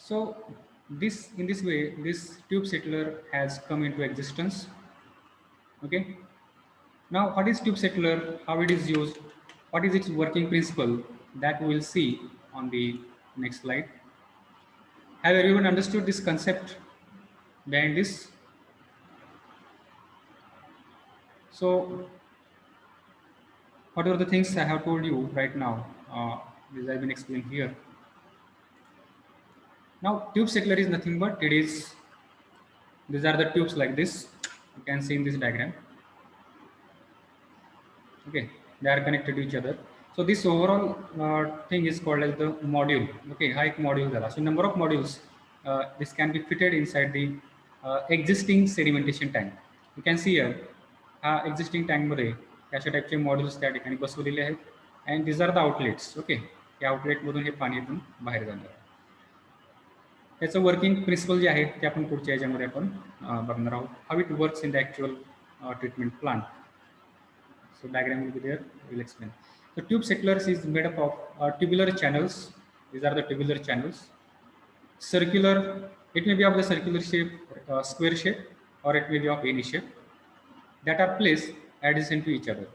So this in this way this tube settler has come into existence. Okay, now what is tube settler, how it is used, what is its working principle, that we will see on the next slide. Have everyone understood this concept behind this? So whatever the things I have told you right now, this I've been explaining here. Now tube settler is nothing but it is, these are the tubes like this, you can see in this diagram. Okay, they are connected to each other. So this overall thing is called as the module. Okay, हा एक module झाला. So number of modules this can be fitted inside the existing sedimentation tank. You can see here हा existing tank मध्ये अशा टाइपचे modules त्या ठिकाणी बसवलेले आहेत. And this are the outlets. Okay, या आउटलेटमधून हे पाणी इथून बाहेर जाणार. त्याचं वर्किंग प्रिन्सिपल जे आहे ते आपण पुढच्या याच्यामध्ये आपण बघणार आहोत. हाऊ it works in the actual treatment plant. So diagram will be there. We'll explain. So tube settlers is made up of tubular channels. These are the tubular channels. Circular. It may be of the circular shape, square shape, or it may be of any shape that are placed adjacent to each other.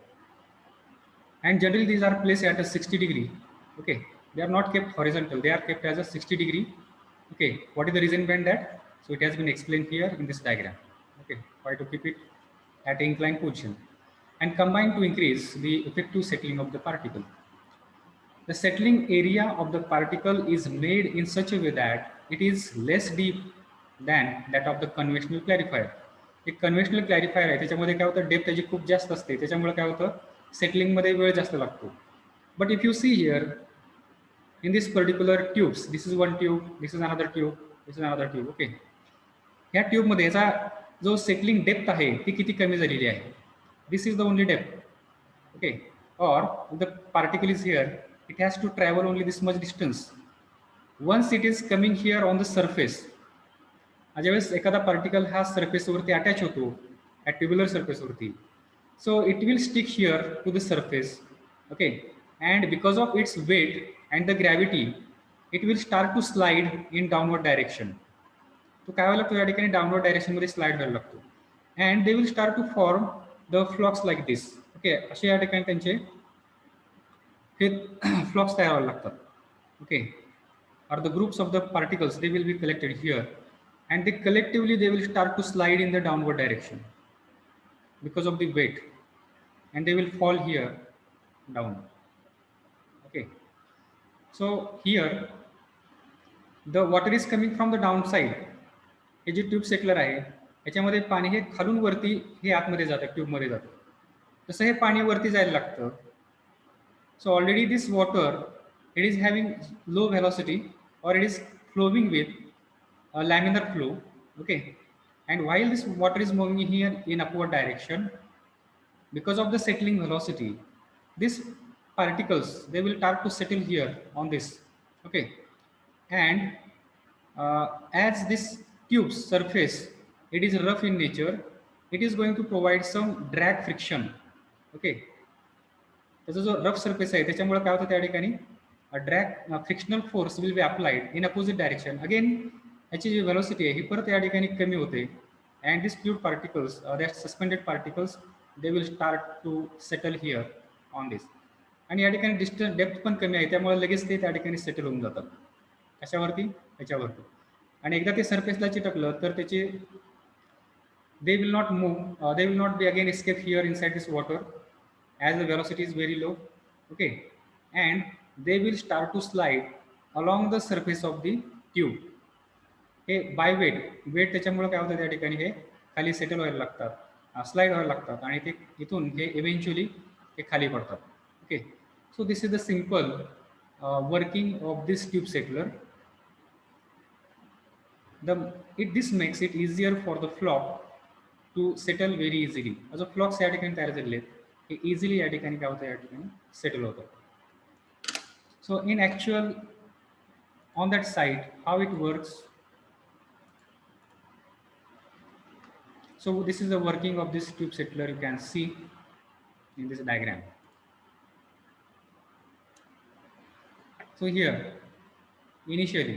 And generally these are placed at a 60-degree. Okay, they are not kept horizontal. They are kept as a 60-degree. Okay, what is the reason behind that? So it has been explained here in this diagram. Okay, why to keep it at inclined position and combine to increase the effective settling of the particle. The settling area of the particle is made in such a way that it is less deep than that of the conventional clarifier. एक conventional क्लॅरिफायर आहे, त्याच्यामध्ये काय होतं, depth त्याची खूप जास्त असते, त्याच्यामुळे काय होतं, सेटलिंगमध्ये वेळ जास्त लागतो. But if you see here in this particular tubes, this is one tube, this is another tube, this is another tube. Okay, ह्या ट्यूबमध्ये याचा जो सेटलिंग डेप्थ आहे ती किती कमी झालेली आहे. This is the only depth. Okay, or the particle is here, it has to travel only this much distance. Once it is coming here on the surface, ज्यावेळेस एखादा पार्टिकल हा सरफेसवरती अटॅच होतो ह्या ट्युब्युलर सरफेसवरती, so it will stick here to the surface. Okay, and because of its weight and the gravity it will start to slide in downward direction. तो काय व्हायला लागतो, या ठिकाणी डाउनवर्ड डायरेक्शनमध्ये स्लाइड व्हायला लागतो. And they will start to form the flocks like this. Okay, असे या ठिकाणी त्यांचे हे फ्लॉक्स तयार व्हायला लागतात. Okay, or the groups of the particles, they will be collected here and they collectively they will start to slide in the downward direction because of the weight, and they will fall here down. Okay, so here the water is coming from the downside. हे जे tube settler आहे याच्यामध्ये पाणी हे खालून वरती हे आतमध्ये जातं, ट्यूबमध्ये जातं. तसं हे पाणी वरती जायला लागतं. So already this water, it is having low velocity or it is flowing with a laminar flow. Okay, and while this water is moving here in upward direction, because of the settling velocity, these particles they will start to settle here on this. Okay, and as this tube's surface it is rough in nature, it is going to provide some drag friction. Okay, त्याचा जो rough surface आहे त्याच्यामुळे काय होतं, त्या ठिकाणी drag frictional force will be applied in opposite direction. Again याची जी velocity आहे ही परत या ठिकाणी कमी होते. And this fluid particles that suspended particles they will start to settle here on this. आणि या ठिकाणी डिस्टन्स डेप्थ पण कमी आहे, त्यामुळे लगेच ते त्या ठिकाणी सेटल होऊन जातात. कशावरती, ह्याच्यावरती. आणि एकदा ते सरफेसला चिटकलं तर त्याचे they will not move, they will not be again escape here inside this water as the velocity is very low. Okay, and they will start to slide along the surface of the tube. हे by weight त्याच्यामुळे काय होतं, त्या ठिकाणी हे खाली settle व्हायला लागतात, slide व्हायला लागतात आणि ते इथून हे इव्हेंच्युअली हे खाली पडतात. Okay, so this is the simple working of this tube settler. This makes it easier for the flock to settle very easily. जो फ्लॉक्स या ठिकाणी तयार झालेले आहेत हे इझिली या ठिकाणी काय होतं, या ठिकाणी सेटल होतं. So in actual on that site how it works. So this is the working of this tube settler, you can see in this diagram. So here initially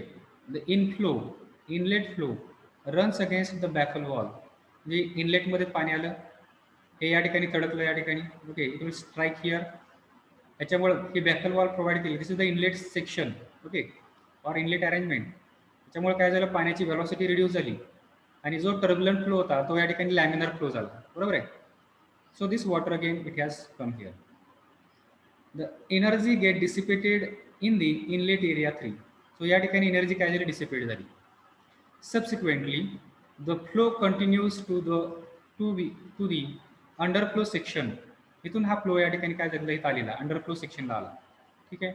The inflow, inlet flow runs against the baffle wall. म्हणजे इनलेटमध्ये पाणी आलं, हे या ठिकाणी तडकलं या ठिकाणी. Okay, it will strike here. त्याच्यामुळे हे बॅफल wall provide केली. This is the inlet section. Okay, or inlet arrangement. त्याच्यामुळे काय झालं, पाण्याची व्हेलॉसिटी रिड्यूस झाली आणि जो टर्ब्युलंट फ्लो होता तो या ठिकाणी लॅमिनार फ्लो झाला. बरोबर आहे. So this water again it has come here. The energy get dissipated in the inlet area 3. सो या ठिकाणी एनर्जी काय झाली, डिसिपेट झाली. Subsequently, the flow continues to the underflow section. इथून हा फ्लो या ठिकाणी काय झालेला, इथं आलेला अंडरफ्लो सेक्शनला आला. ठीक आहे.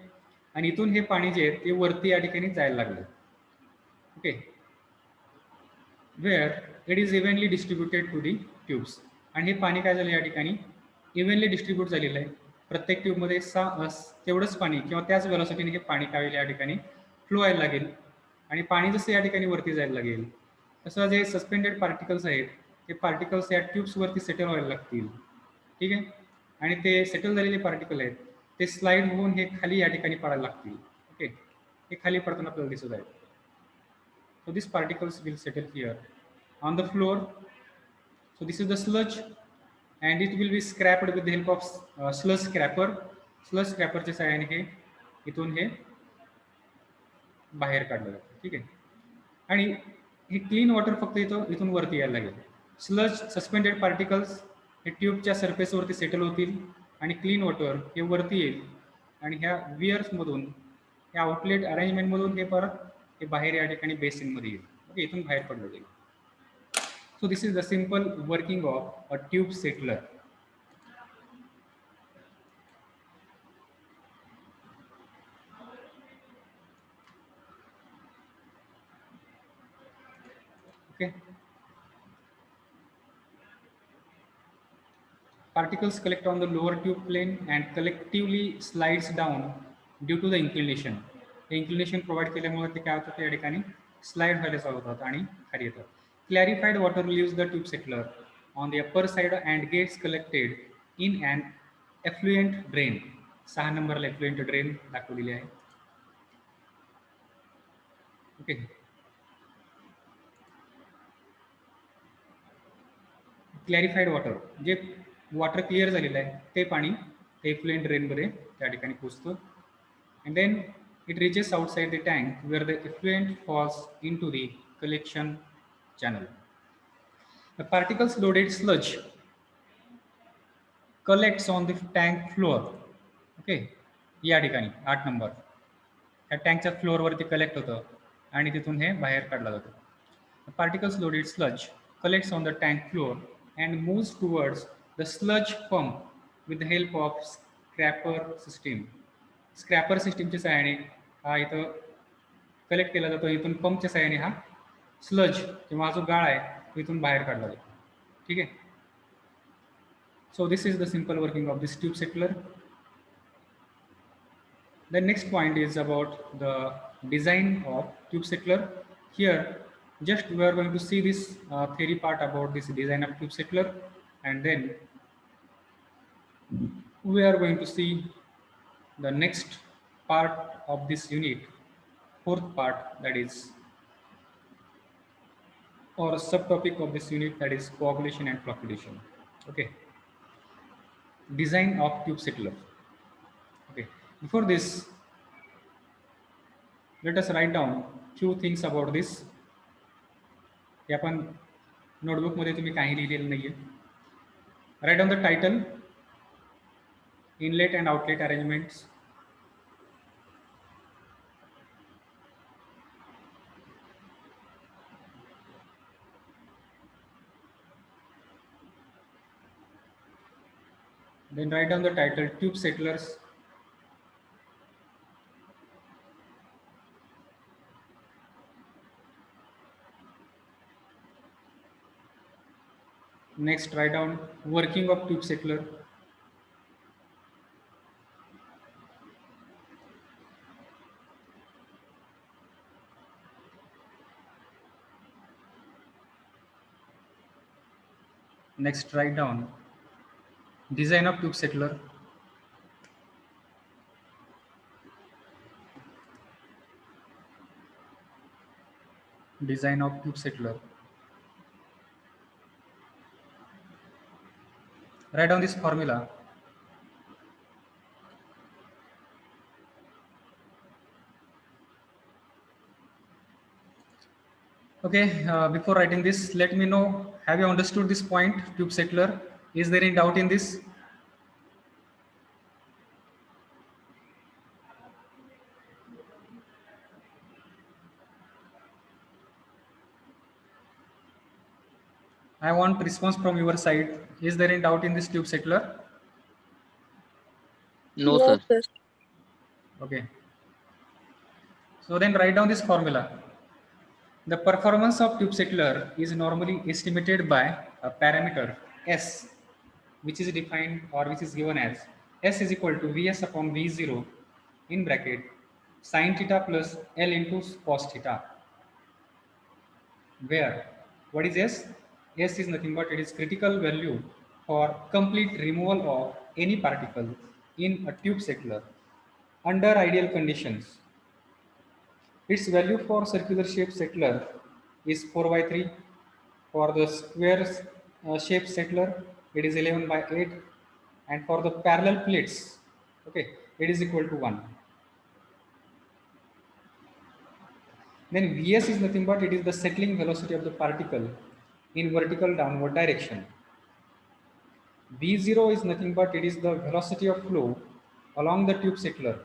आणि इथून हे पाणी जे आहे ते वरती या ठिकाणी जायला लागलं. Okay, where it is evenly distributed to the tubes. आणि हे पाणी काय झालं या ठिकाणी इव्हनली डिस्ट्रीब्यूट झालेलं आहे. प्रत्येक ट्यूबमध्ये तेवढंच पाणी किंवा त्याच व्हेलॉसिटीने हे पाणी काय होईल या ठिकाणी फ्लो व्हायला लागेल. आणि पाणी जसं या ठिकाणी वरती जायला लागेल तसं जे सस्पेंडेड पार्टिकल्स आहेत ते पार्टिकल्स या ट्यूब्सवरती सेटल व्हायला लागतील. ठीक आहे. आणि ते सेटल झालेले पार्टिकल आहेत ते स्लाइड होऊन हे खाली या ठिकाणी पडायला लागतील. ओके, हे खाली पडताना आपल्याला दिसत आहे. So these particles will settle here on the floor. So this is the sludge and it will be scrapped with the help of sludge scraper. Sludge scraper च्या सहाय्याने हे इथून हे बाहेर काढलं जातं. ठीक आहे. आणि हे क्लीन वॉटर फक्त इथून वरती यायला लागेल. स्लज सस्पेंडेड पार्टिकल्स हे ट्यूबच्या सरफेसवरती सेटल होतील आणि क्लीन वॉटर हे वरती येईल आणि ह्या वियर्समधून या आउटलेट अरेंजमेंटमधून हे परत हे बाहेर या ठिकाणी बेसिनमध्ये येईल. ओके, इथून बाहेर पडलं जाईल. So this is the simple working of a tube settler. Okay, particles collect on the lower tube plane and collectively slides down due to the inclination. हे inclination प्रोव्हाइड केल्यामुळे ते काय होतं, त्या ठिकाणी स्लाइड व्हायला चालू होतात आणि खाली येतात. Clarified water leaves the tube settler on the upper side and gets collected in an effluent drain. 6 नंबरला effluent drain दाखवलेली आहे. ओके, क्लॅरिफाईड वॉटर जे वॉटर क्लिअर झालेलं आहे ते पाणी एफ्लुएंट ड्रेनमध्ये त्या ठिकाणी पोचतं. And then it reaches outside the tank where the effluent falls into the collection channel. The particles loaded sludge collects on the tank floor. Okay, या ठिकाणी 8 नंबर ह्या टँकच्या फ्लोअरवरती कलेक्ट होतं आणि तिथून हे बाहेर काढलं जातं. The particles loaded sludge collects on the tank floor and moves towards the sludge pump with the help of scraper system. Scraper सिस्टीमच्या सहाय्याने हा इथं कलेक्ट केला जातो. इथून पंपच्या सहाय्याने हा स्लज किंवा जो गाळ आहे तो इथून बाहेर काढला जातो. ठीक आहे. So this is the simple working of this tube settler. The next point is about the design of tube settler. Here just we are going to see this theory part about this design of tube settler, and then we are going to see the next part of this unit, fourth part, that is or subtopic of this unit, that is coagulation and flocculation. Okay, design of tube settler. Okay, before this let us write down few things about this. हे आपण नोटबुकमध्ये तुम्ही काही लिहिलेलं नाही आहे. Write down the title, inlet and outlet arrangements, then write down the title tube settlers, next write down working of tube settler, next write down design of tube settler, design of tube settler. Write down this formula. Okay, before writing this, let me know, have you understood this point, tube settler? Is there any doubt in this? I want response from your side. Is there any doubt in this tube settler? No, No, sir. sir. Okay. So then write down this formula. The performance of tube settler is normally estimated by a parameter S, which is defined or which is given as S is equal to Vs upon V0 in bracket sine theta plus L into cos theta, where what is S? S is nothing but it is critical value for complete removal of any particle in a tube settler under ideal conditions. Its value for circular shape settler is 4 by 3. For the square shape settler, it is 11 by 8. And for the parallel plates, okay, it is equal to 1. Then Vs is nothing but it is the settling velocity of the particle in vertical downward direction. V0 is nothing but it is the velocity of flow along the tube settler.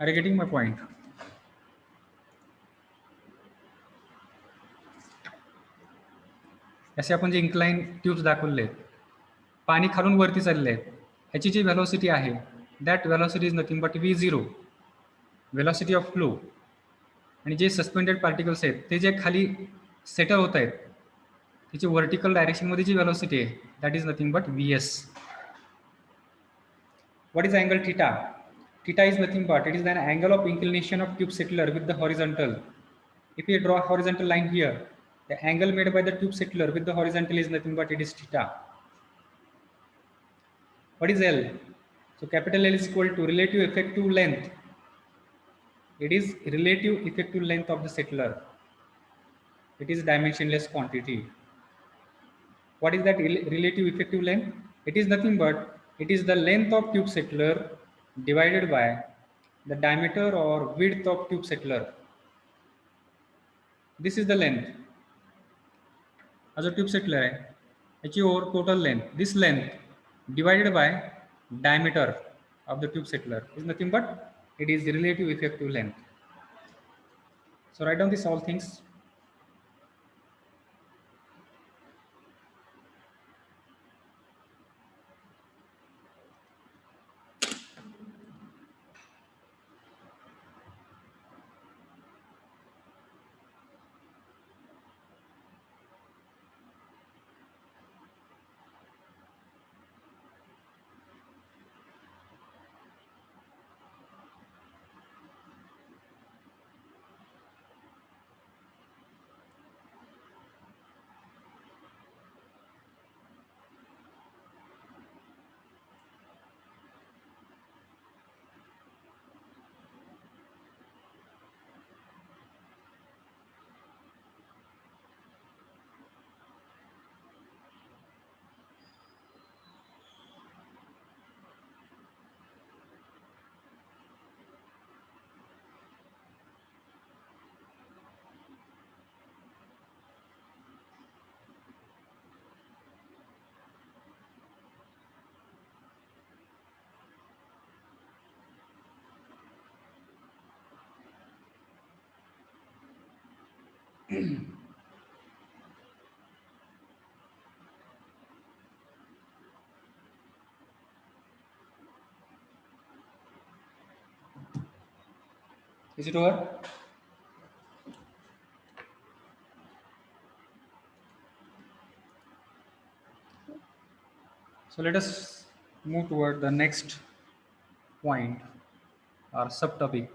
Are you getting my point? असे आपण जे incline tubes दाखवले आहेत, पाणी खालून वरती चालले आहे, ह्याची जी व्हेलॉसिटी आहे that velocity is nothing but V0, velocity of flow. आणि जे सस्पेंडेड पार्टिकल्स आहेत ते जे खाली सेटल होत आहेत त्याची व्हर्टिकल डायरेक्शनमध्ये जी व्हेलॉसिटी आहे that is nothing but Vs. What is angle theta? Theta is nothing but it is an angle of inclination of tube settler with the horizontal. If we draw a horizontal line here, the angle made by the tube settler with the horizontal is nothing but it is theta. What is L? So capital L is equal to relative effective length. It is relative effective length of the settler. It is dimensionless quantity. What is that relative effective length? It is nothing but it is the length of tube settler divided by the diameter or width of tube settler. This is the length. हा जो tube settler आहे याची over total length, this length divided by diameter of the tube settler is nothing but it is relative effective length. So write down these all things. Is it over? So let us move toward the next point or subtopic,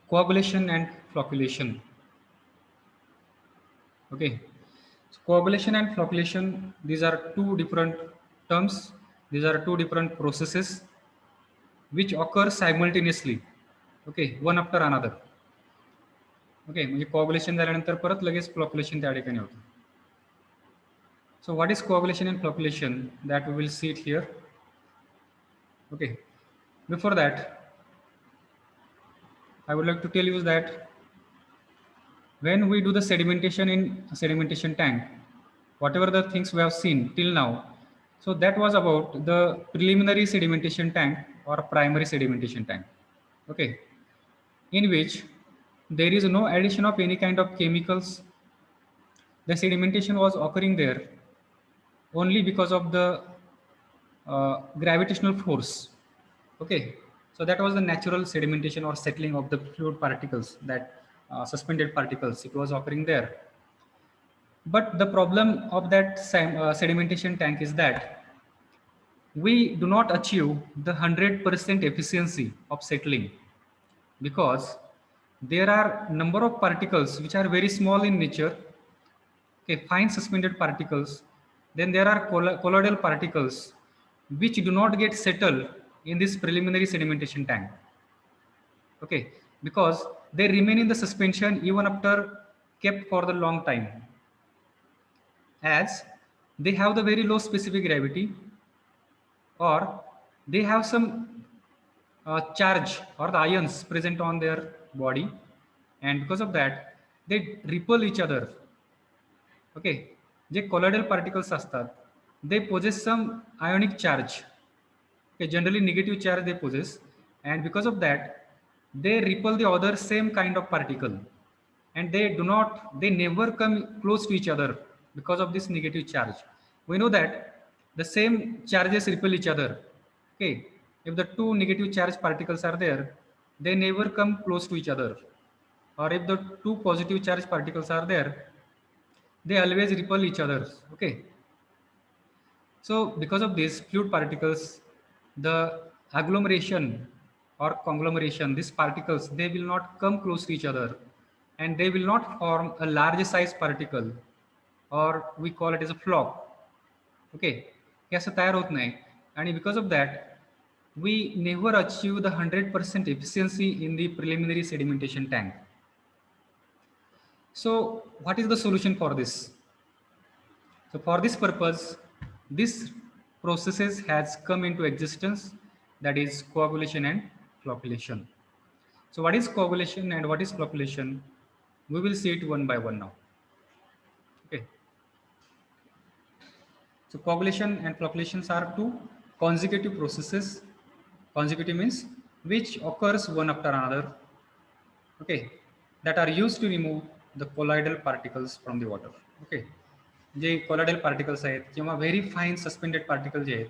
coagulation and flocculation. Okay, so coagulation and flocculation, these are two different terms, these are two different processes which occur simultaneously, okay, one after another. Okay, म्हणजे कोऑग्युलेशन झाल्यानंतर परत लगेच फ्लॉक्युलेशन त्या ठिकाणी होतं. So what is coagulation and flocculation? That we will see it here. Okay, before that I would like to tell you that when we do the sedimentation in a sedimentation tank, whatever the things we have seen till now, so that was about the preliminary sedimentation tank or primary sedimentation tank. Okay, in which there is no addition of any kind of chemicals. The sedimentation was occurring there only because of the gravitational force. Okay, so that was the natural sedimentation or settling of the fluid particles, that suspended particles. It was occurring there. But the problem of that sedimentation tank is that we do not achieve the 100% efficiency of settling, because there are number of particles which are very small in nature, okay, fine suspended particles. Then there are colloidal particles which do not get settled in this preliminary sedimentation tank. Okay, because they remain in the suspension even after kept for the long time, as they have the very low specific gravity, or they have some charge or the ions present on their body, and because of that they repel each other. Okay, J colloidal particles असतात, they possess some ionic charge. Okay, generally negative charge they possess, and because of that they repel the other same kind of particle, and they never come close to each other because of this negative charge. We know that the same charges repel each other. Okay, if the two negative charge particles are there, they never come close to each other, or if the two positive charge particles are there, they always repel each other. Okay, so because of this fluid particles, the agglomeration or conglomeration, these particles, they will not come close to each other, and they will not form a large size particle, or we call it as a flock. Okay, हे असं तयार होत नाही, आणि because of that we never achieve the 100% efficiency in the preliminary sedimentation tank. So what is the solution for this? So for this purpose, this processes has come into existence, that is coagulation and flocculation. So what is coagulation and what is flocculation? We will see it one by one now. Okay. So coagulation and flocculations are two consecutive processes. Consecutive means which occurs one after another. Okay, that are used to remove the colloidal particles from the water. Okay, J colloidal particles आहेत किंवा very fine suspended particles जे आहेत,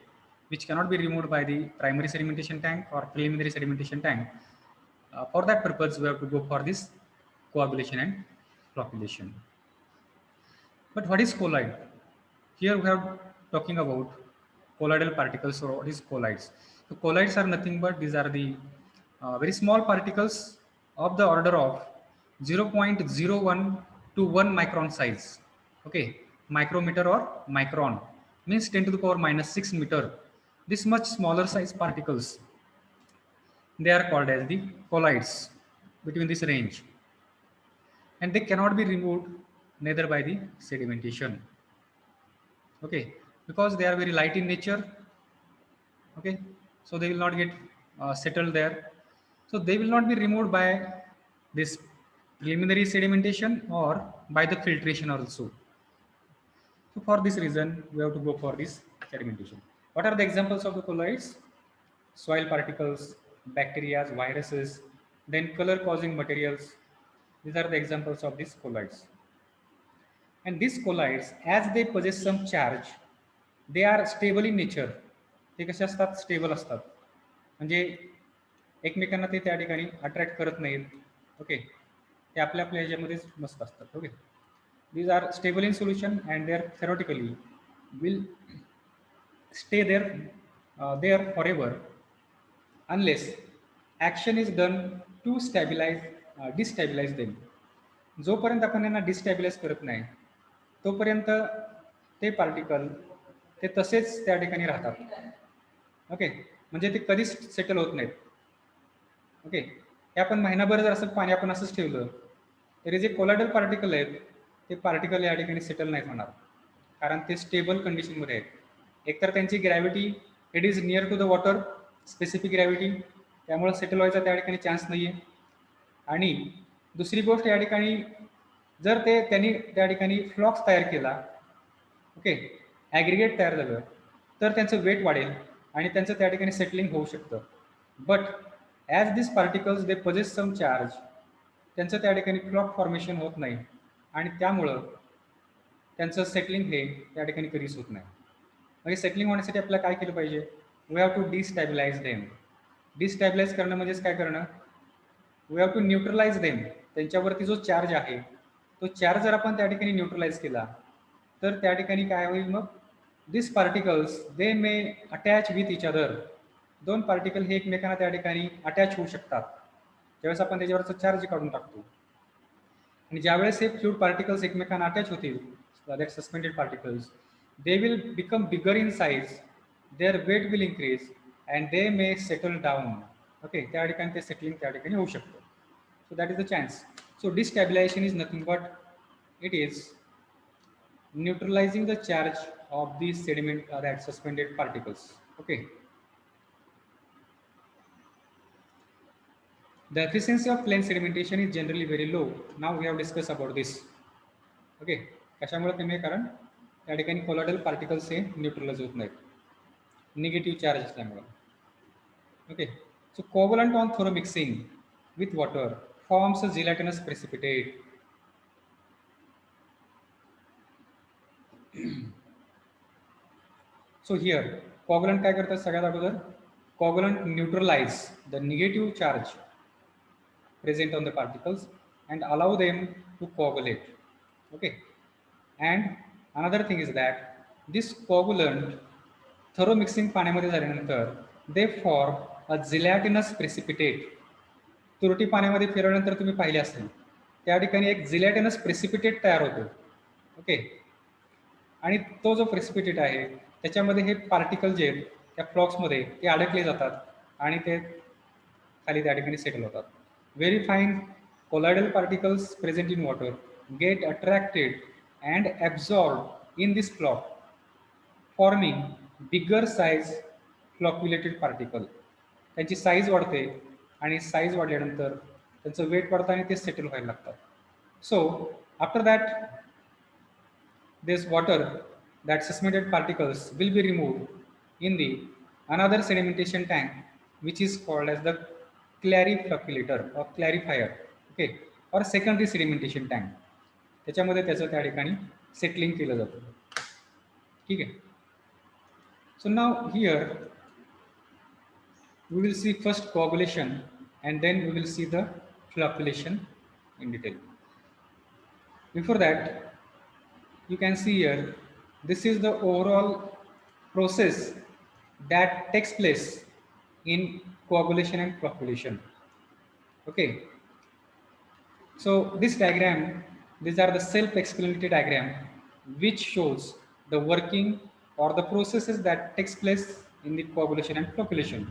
which cannot be removed by the primary sedimentation tank or preliminary sedimentation tank. For that purpose, we have to go for this coagulation and flocculation. But what is colloid? Here we have talking about colloidal particles, or what is colloids. So colloids are nothing but these are the very small particles of the order of 0.01 to 1 micron size. Okay, micrometer or micron means 10 to the power minus 6 meter. This much smaller size particles, they are called as the colloids between this range, and they cannot be removed neither by the sedimentation. Okay, because they are very light in nature. Okay, so they will not get settled there, so they will not be removed by this preliminary sedimentation or by the filtration also. So for this reason we have to go for this sedimentation. What are the examples of the colloids? Soil particles, bacteria, viruses, then color causing materials. These are the examples of these colloids. And these colloids, as they possess some charge, they are stable in nature. ते कसे असतात? Stable असतात, म्हणजे एकमेकांना ते त्या ठिकाणी attract करत नाहीत. ओके, ते आपल्या आपल्या ह्याच्यामध्येच मस्त असतात. Okay, these are stable in solution and they are theoretically will stay there forever unless action is done to destabilize them. जोपर्यंत आपण यांना डिस्टॅबिलाइज करत नाही तोपर्यंत ते पार्टिकल ते तसेच त्या ठिकाणी राहतात. ओके, म्हणजे ते कधीच सेटल होत नाहीत. ओके, हे आपण महिनाभर जर असं पाणी आपण असंच ठेवलं तरी जे कोलायडल पार्टिकल आहेत ते पार्टिकल या ठिकाणी सेटल नाही होणार, कारण ते स्टेबल कंडिशनमध्ये आहेत. एकतर त्यांची gravity it is near to the water, specific gravity, त्यामुळे सेटल व्हायचा त्या ठिकाणी चान्स नाही आहे. आणि दुसरी गोष्ट या ठिकाणी जर त्यांनी त्या ठिकाणी फ्लॉक्स तयार केला, ओके, ॲग्रिगेट तयार झालं, तर त्यांचं वेट वाढेल आणि त्यांचं त्या ठिकाणी सेटलिंग होऊ शकतं. But as this particles they possess some charge, त्यांचं त्या ठिकाणी फ्लॉक फॉर्मेशन होत नाही आणि त्यामुळं त्यांचं सेटलिंग हे त्या ठिकाणी कधीच होत नाही. म्हणजे सेटलिंग होण्यासाठी आपल्याला काय केलं पाहिजे? We have to destabilise them. Destabilise करणं म्हणजेच काय करणं? We have to neutralise them. त्यांच्यावरती जो चार्ज आहे तो चार्ज जर आपण त्या ठिकाणी न्यूट्रलाइज केला तर त्या ठिकाणी काय होईल? मग this particles they may attach with each other. दोन पार्टिकल हे एकमेकांना त्या ठिकाणी अटॅच होऊ शकतात ज्यावेळेस आपण त्याच्यावरचा चार्ज काढून टाकतो. आणि ज्यावेळेस हे फ्लुइड पार्टिकल्स एकमेकांना अटॅच होतील, that suspended particles, they will become bigger in size, their weight will increase and they may settle down. Okay, त्या ठिकाणी ते सेटलिंग त्या ठिकाणी होऊ शकतं. So that is the chance. So destabilisation is nothing but it is neutralizing the charge of the sediment or that suspended particles. Okay. The efficiency of plain sedimentation is generally very low. Now we have discussed about this. Okay. कशामुळे कमी आहे? कारण त्या ठिकाणी colloidal particles हे neutralise होत नाहीत, negative charge असल्यामुळे. Okay. So coagulant on thorough mixing with water forms a gelatinous precipitate. So here coagulant काय करतात? सगळ्यात अगोदर coagulant neutralise the negative charge present on the particles and allow them to coagulate. Okay, and another thing is that this coagulant thorough mixing पाण्यामध्ये झाल्यानंतर they form a gelatinous precipitate. तुरटी पाण्यामध्ये फिरवल्यानंतर तुम्ही पाहिले असेल त्या ठिकाणी एक जिलॅटिनस प्रेसिपिटेट तयार होतो. ओके, आणि तो जो प्रेसिपिटेट आहे त्याच्यामध्ये हे पार्टिकल जे आहेत त्या फ्लॉक्समध्ये ते अडकले जातात आणि ते खाली त्या ठिकाणी सेटल होतात. Very fine colloidal particles present in water get attracted and absorbed in this floc, forming bigger size flocculated particle. त्यांची साईज वाढते आणि साईज वाढल्यानंतर त्यांचं वेट वाढतं आणि ते सेटल व्हायला लागतात. So after that this water, that suspended particles will be removed in the another sedimentation tank which is called as the clariflocculator or clarifier. Okay, or secondary sedimentation tank. त्याच्यामध्ये त्याचं त्या ठिकाणी settling केलं जातं. ठीक आहे. So now here we will see first coagulation and then we will see the flocculation in detail. Before that, you can see here, this is the overall process that takes place in coagulation and flocculation. Okay, so this diagram, these are the self-explanatory diagram which shows the working or the processes that takes place in the coagulation and flocculation.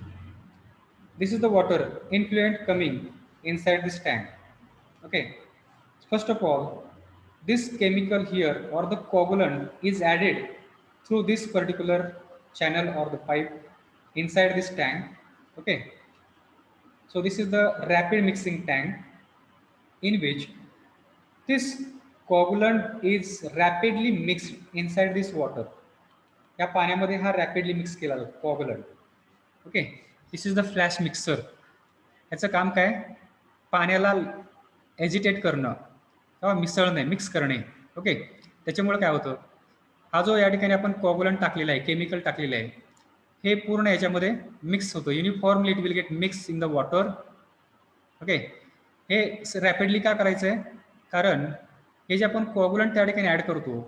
This is the water influent coming inside this tank. Okay, first of all, this chemical here or the coagulant is added through this particular channel or the pipe inside this tank. Okay, so this is the rapid mixing tank in which this coagulant is rapidly mixed inside this water. या पाण्यामध्ये हा rapidly mix केला जातो coagulant. Okay, this is the flash mixer. याचं काम काय? पाण्याला agitate करणं किंवा मिसळणे, मिक्स करणे. ओके, त्याच्यामुळे काय होतं? हा जो या ठिकाणी आपण कोअगुलंट टाकलेला आहे, केमिकल टाकलेलं आहे, हे पूर्ण याच्यामध्ये मिक्स होतं. Uniformly it will get mix in the water. Okay, हे रॅपिडली का करायचं आहे? कारण हे जे आपण कोअगुलंट त्या ठिकाणी ॲड करतो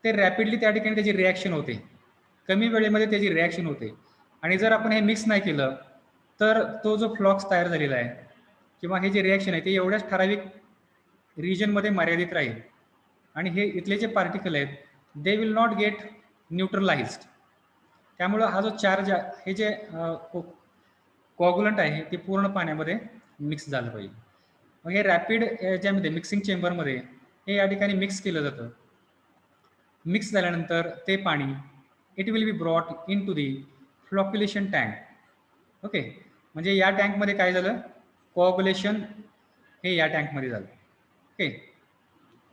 ते रॅपिडली त्या ठिकाणी त्याची रिॲक्शन होते, कमी वेळेमध्ये त्याची रिॲक्शन होते. आणि जर आपण हे मिक्स नाही केलं तर तो जो फ्लॉक्स तयार झालेला आहे किंवा हे जे रिॲक्शन आहे ते एवढ्याच ठराविक रिजनमध्ये मर्यादित राहील आणि हे इथले जे पार्टिकल आहेत they will not gate neutralised. त्यामुळं हा जो चार्ज, हे जे कोअगुलंट आहे ते पूर्ण पाण्यामध्ये मिक्स झालं पाहिजे. मग हे रॅपिड याच्यामध्ये मिक्सिंग चेंबरमध्ये हे या ठिकाणी मिक्स केलं जातं. मिक्स झाल्यानंतर ते पाणी it will be brought into the flocculation tank. Okay, म्हणजे या टँकमध्ये काय झालं, कोऑग्युलेशन हे या टँकमध्ये झालं. Okay,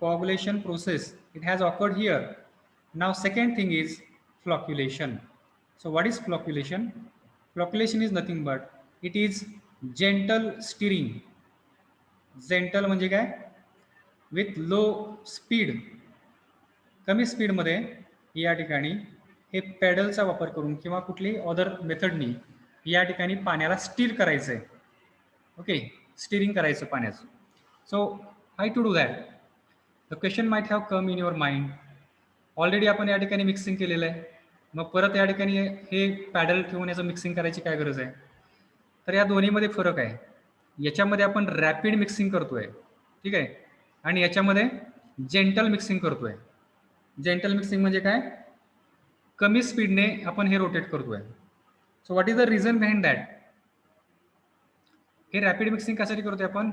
coagulation process it has occurred here. Now second thing is flocculation. So what is flocculation? Flocculation is nothing but it is gentle stirring. Gentle म्हणजे काय, विथ लो स्पीड, कमी स्पीडमध्ये या ठिकाणी हे पॅडलचा वापर करून किंवा कुठल्याही अदर मेथडनी या ठिकाणी पाण्याला स्टीर करायचं आहे. ओके, स्टिरिंग करायचं पाण्याचं. So how to do that, the question might have come in your mind. Already आपण या ठिकाणी मिक्सिंग केलेलं आहे, मग परत या ठिकाणी हे पॅडल ठेवून याचं मिक्सिंग करायची काय गरज आहे? तर या दोन्हीमध्ये फरक आहे. याच्यामध्ये आपण रॅपिड मिक्सिंग करतोय, ठीक आहे, आणि याच्यामध्ये जेंटल मिक्सिंग करतोय. जेंटल मिक्सिंग म्हणजे काय, कमी स्पीडने आपण हे रोटेट करतोय. So what is the reason behind that? हे रॅपिड मिक्सिंग कशासाठी करतोय आपण?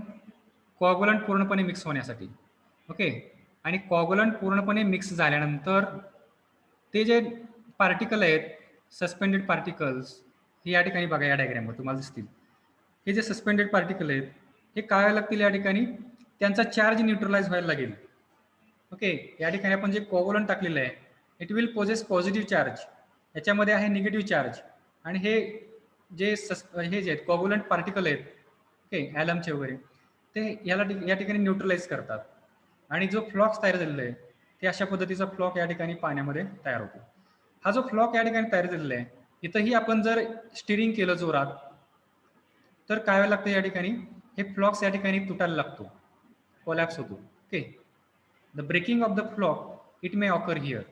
कोऑग्युलंट पूर्णपणे मिक्स होण्यासाठी. ओके, आणि कोऑग्युलंट पूर्णपणे मिक्स झाल्यानंतर ते जे पार्टिकल आहेत, सस्पेंडेड पार्टिकल्स, हे या ठिकाणी बघा, या डायग्रामवर तुम्हाला दिसतील. हे जे सस्पेंडेड पार्टिकल आहेत हे काय व्हायला लागतील, या ठिकाणी त्यांचा चार्ज न्यूट्रलाइज व्हायला लागेल. ओके, या ठिकाणी आपण जे कोऑग्युलंट टाकलेलं आहे it will possess positive charge, याच्यामध्ये आहे निगेटिव्ह चार्ज, आणि हे जे हे जे आहेत कोऑग्युलंट पार्टिकल आहेत, ओके, ॲलमचे वगैरे, ते याला या ठिकाणी न्यूट्रलाइज करतात, आणि जो फ्लॉक्स तयार झालेला आहे ते अशा पद्धतीचा फ्लॉक या ठिकाणी पाण्यामध्ये तयार होतो. हा जो फ्लॉक या ठिकाणी तयार झालेला आहे, इथंही आपण जर स्टिरिंग केलं जोरात तर काय व्हायला लागतं, या ठिकाणी हे फ्लॉक्स या ठिकाणी तुटायला लागतो, कोलॅप्स होतो. Okay, the breaking of the floc it may occur here.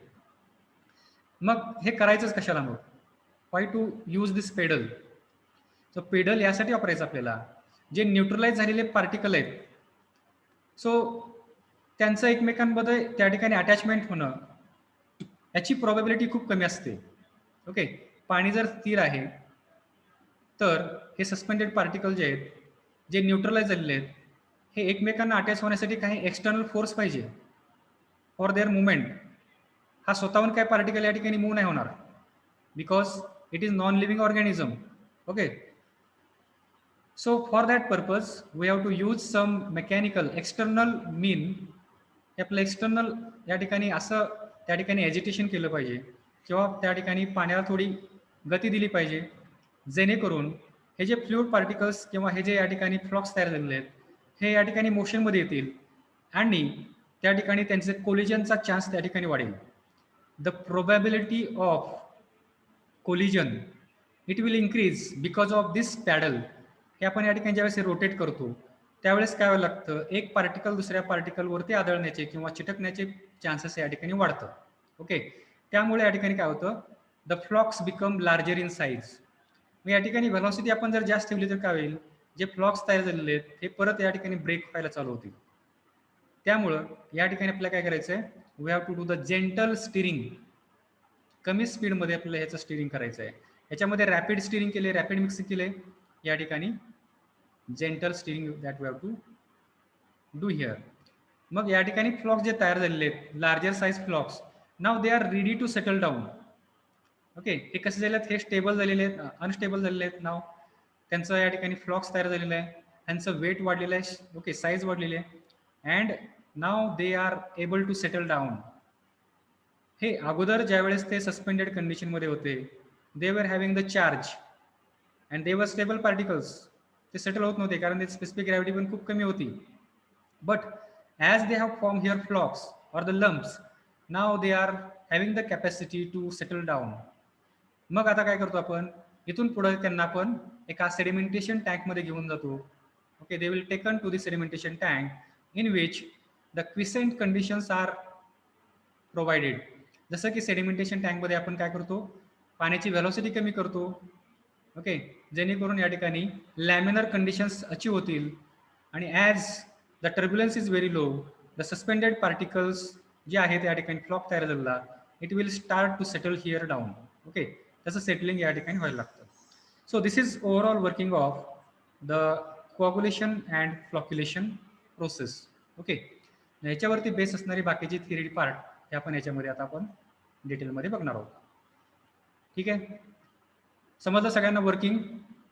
मग हे करायचंच कशाला? मग why to use this paddle? So paddle यासाठी वापरायचं आपल्याला, जे न्यूट्रलाइज झालेले पार्टिकल आहेत, सो त्यांचं एकमेकांमध्ये त्या ठिकाणी अटॅचमेंट होणं याची प्रोबॅबिलिटी खूप कमी असते. ओके, पाणी जर स्थिर आहे तर हे सस्पेंडेड पार्टिकल जे आहेत, जे न्यूट्रलाइज झालेले आहेत, हे एकमेकांना अटॅच होण्यासाठी काही एक्सटर्नल फोर्स पाहिजे फॉर देअर मुवमेंट. हा स्वतःहून काय पार्टिकल या ठिकाणी मूव्ह नाही होणार, because it is non living organism. Okay, so for that purpose we have to use some mechanical external mean. आपलं एक्सटर्नल या ठिकाणी असं त्या ठिकाणी एजिटेशन केलं पाहिजे, किंवा त्या ठिकाणी पाण्याला थोडी गती दिली पाहिजे, जेणेकरून हे जे फ्लुइड पार्टिकल्स किंवा हे जे या ठिकाणी फ्लॉक्स तयार झालेले आहेत हे या ठिकाणी मोशनमध्ये येतील, आणि त्या ठिकाणी त्यांचे कोलिजनचा चान्स त्या ठिकाणी वाढेल. The probability of collision it will increase because of this paddle. हे आपण या ठिकाणी ज्यावेळेस रोटेट करतो त्यावेळेस काय व्हायला लागतं, एक पार्टिकल दुसऱ्या पार्टिकलवरती आदळण्याचे किंवा चिटकण्याचे चान्सेस या ठिकाणी वाढतं. ओके, त्यामुळे या ठिकाणी काय होतं, the flocs become larger in size. मग या ठिकाणी व्हेलॉसिटी आपण जर जास्त ठेवली तर काय होईल, जे फ्लॉक्स तयार झालेले आहेत हे परत या ठिकाणी ब्रेक व्हायला चालू होतील. त्यामुळं या ठिकाणी आपल्याला काय करायचं आहे, we have to do the gentle stirring. कमी स्पीडमध्ये आपल्याला ह्याचं स्टिरिंग करायचं आहे. याच्यामध्ये रॅपिड स्टिरिंग केले, रॅपिड मिक्सिंग केले, या ठिकाणी gentle stirring that we have to do here. मग या ठिकाणी फ्लॉक्स जे तयार झालेले आहेत, larger size flocs, now they are ready to settle down. Okay, हे कसे झाले आहेत, हे स्टेबल झालेले आहेत, अनस्टेबल झालेले आहेत. नाव त्यांचं या ठिकाणी फ्लॉक्स तयार झालेलं आहे, त्यांचं वेट वाढलेलं आहे, ओके, साईज वाढलेली आहे, and now they are able to settle down. हे अगोदर ज्यावेळेस ते सस्पेंडेड कंडिशनमध्ये होते, they were having the charge and they were stable particles. ते सेटल होत नव्हते कारण ते स्पेसिफिक ग्रॅव्हिटी पण खूप कमी होती. But as they have form here flocs or the lumps, now they are having the capacity to settle down. मग आता काय करतो आपण, इथून पुढे त्यांना आपण एका सेडिमेंटेशन टँकमध्ये घेऊन जातो. Okay, they will taken to the sedimentation tank in which the quiescent conditions are provided. जसं की सेडिमेंटेशन टँकमध्ये आपण काय करतो, पाण्याची व्हेलॉसिटी कमी करतो. ओके, जेणेकरून या ठिकाणी लॅमिनर कंडिशन्स अचीव होतील, आणि as the turbulence is very low, the suspended particles जे आहेत या ठिकाणी फ्लॉक तयार झालेला, it will start to settle here down. Okay, त्याचं सेटलिंग या ठिकाणी व्हायला लागतं. So this is overall working of the coagulation and flocculation process. Okay, याच्यावरती बेस असणारी बाकीची थिअरी पार्ट हे आपण याच्यामध्ये आता आपण डिटेलमध्ये बघणार आहोत. ठीक आहे, समजलं सगळ्यांना working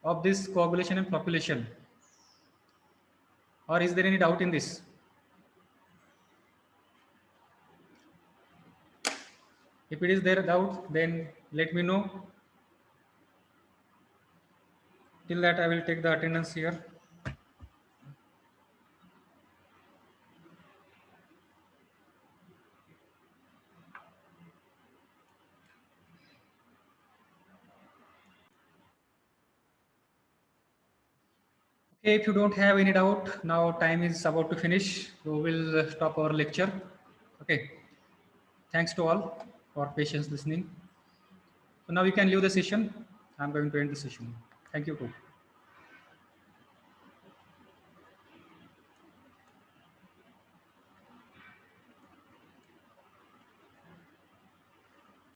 of this coagulation and flocculation, or is there any doubt in this? If it is there doubt, then let me know. Till that I will take the attendance here. Okay, if you don't have any doubt, now time is about to finish. So we'll stop our lecture. Okay. Thanks to all for patience listening. So now you can leave the session. I'm going to end the session. Thank you too.